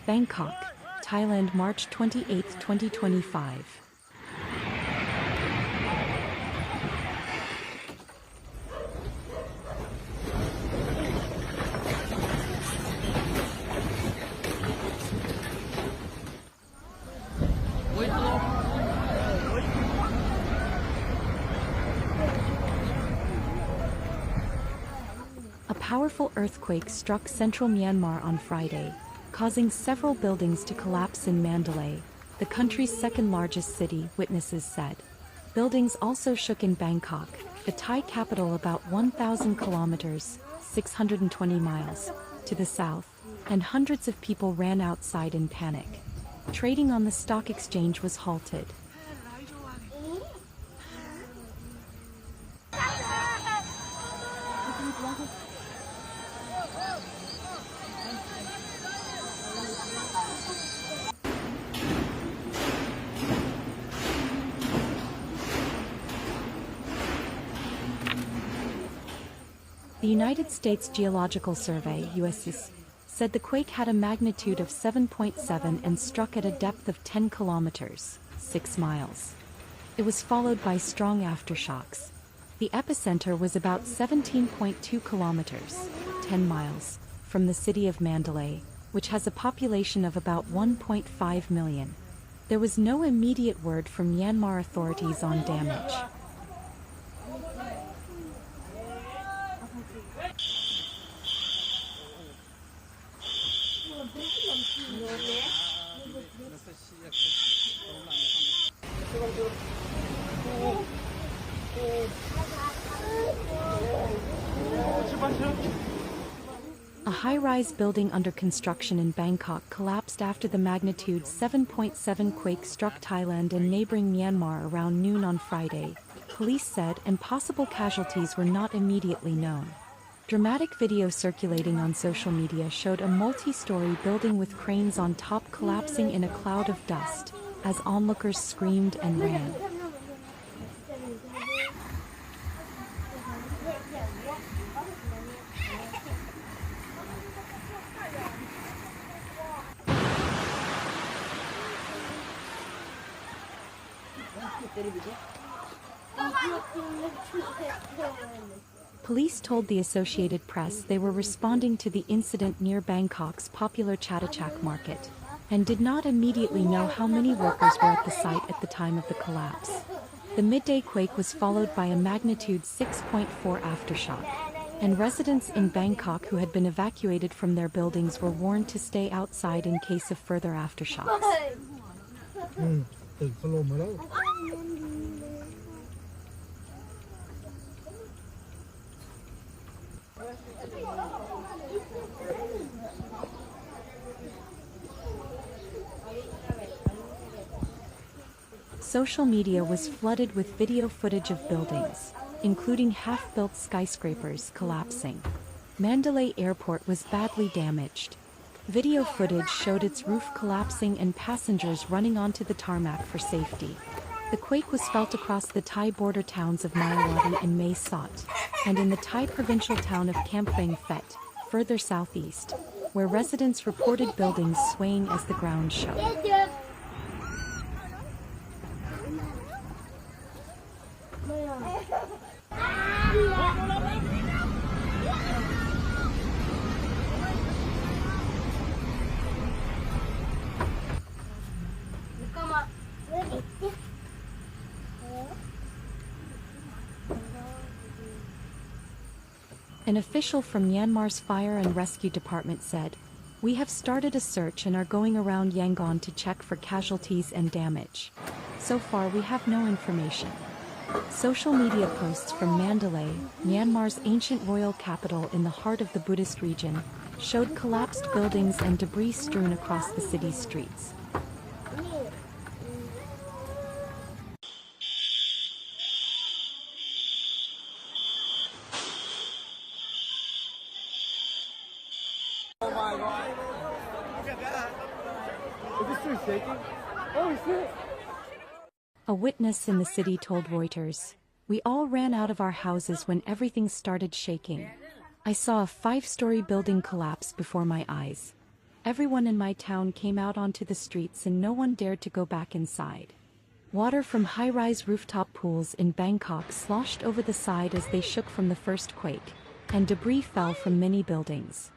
Bangkok, Thailand, March 28, 2025. A powerful earthquake struck central Myanmar on Friday, causing several buildings to collapse in Mandalay, the country's second-largest city, witnesses said. Buildings also shook in Bangkok, the Thai capital, about 1,000 kilometers (620 miles) to the south, and hundreds of people ran outside in panic. Trading on the stock exchange was halted. The United States Geological Survey (USGS) said the quake had a magnitude of 7.7 and struck at a depth of 10 kilometers (6 miles). It was followed by strong aftershocks. The epicenter was about 17.2 kilometers (10 miles) from the city of Mandalay, which has a population of about 1.5 million. There was no immediate word from Myanmar authorities on damage. A high-rise building under construction in Bangkok collapsed after the magnitude 7.7 quake struck Thailand and neighboring Myanmar around noon on Friday, police said, and possible casualties were not immediately known. Dramatic video circulating on social media showed a multi-story building with cranes on top collapsing in a cloud of dust, as onlookers screamed and ran. Police told the Associated Press they were responding to the incident near Bangkok's popular Chatuchak market, and did not immediately know how many workers were at the site at the time of the collapse. The midday quake was followed by a magnitude 6.4 aftershock, and residents in Bangkok who had been evacuated from their buildings were warned to stay outside in case of further aftershocks. Social media was flooded with video footage of buildings, including half-built skyscrapers, collapsing. Mandalay Airport was badly damaged. Video footage showed its roof collapsing and passengers running onto the tarmac for safety. The quake was felt across the Thai border towns of Mayawati and Mae Sot, and in the Thai provincial town of Kamphaeng Phet, further southeast, where residents reported buildings swaying as the ground shook. An official from Myanmar's Fire and Rescue Department said, "We have started a search and are going around Yangon to check for casualties and damage. So far we have no information." Social media posts from Mandalay, Myanmar's ancient royal capital in the heart of the Buddhist region, showed collapsed buildings and debris strewn across the city's streets. Oh my God. Look at that. Is this still shaking? Oh shit. A witness in the city told Reuters, "We all ran out of our houses when everything started shaking. I saw a 5-story building collapse before my eyes. Everyone in my town came out onto the streets and no one dared to go back inside. Water from high-rise rooftop pools in Bangkok sloshed over the side as they shook from the first quake, and debris fell from many buildings.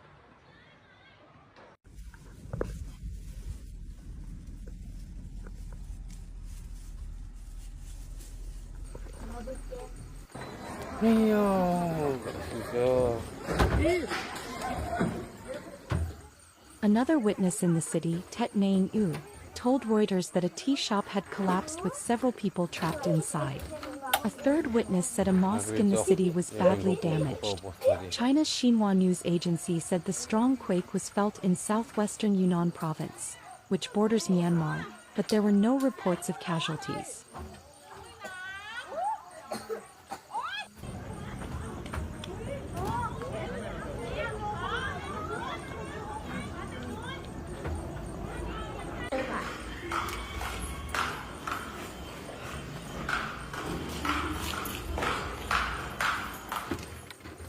Another witness in the city, Tet Naing U, told Reuters that a tea shop had collapsed with several people trapped inside. A third witness said a mosque in the city was badly damaged. China's Xinhua news agency said the strong quake was felt in southwestern Yunnan province, which borders Myanmar, but there were no reports of casualties.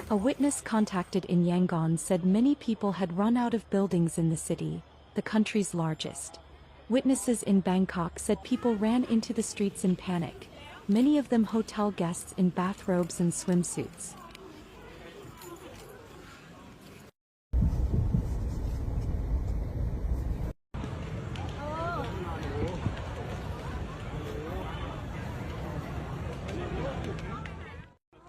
A witness contacted in Yangon said many people had run out of buildings in the city, the country's largest. Witnesses in Bangkok said people ran into the streets in panic, many of them hotel guests in bathrobes and swimsuits.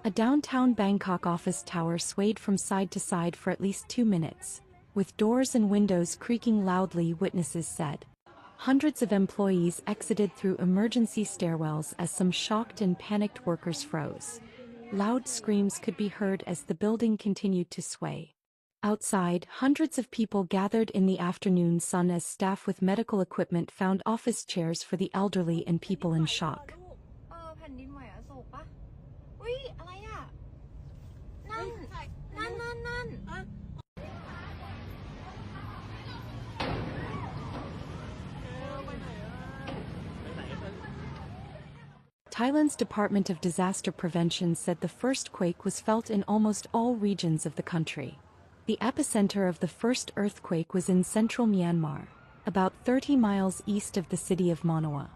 A downtown Bangkok office tower swayed from side to side for at least 2 minutes, with doors and windows creaking loudly, witnesses said. Hundreds of employees exited through emergency stairwells as some shocked and panicked workers froze. Loud screams could be heard as the building continued to sway. Outside, hundreds of people gathered in the afternoon sun as staff with medical equipment found office chairs for the elderly and people in shock. Thailand's Department of Disaster Prevention said the first quake was felt in almost all regions of the country. The epicenter of the first earthquake was in central Myanmar, about 30 miles east of the city of Manoa.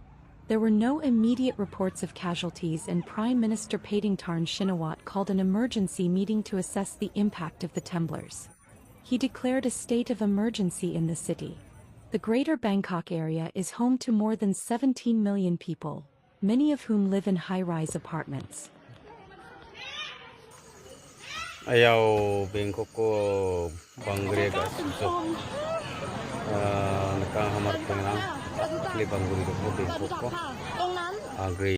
There were no immediate reports of casualties, and Prime Minister Paetongtarn Shinawatra called an emergency meeting to assess the impact of the tremblers. He declared a state of emergency in the city. The Greater Bangkok area is home to more than 17 million people, many of whom live in high-rise apartments. Ayaw Bangkok ko bangrega susok nakahamar ko na kli bangguri ko Bangkok ko agree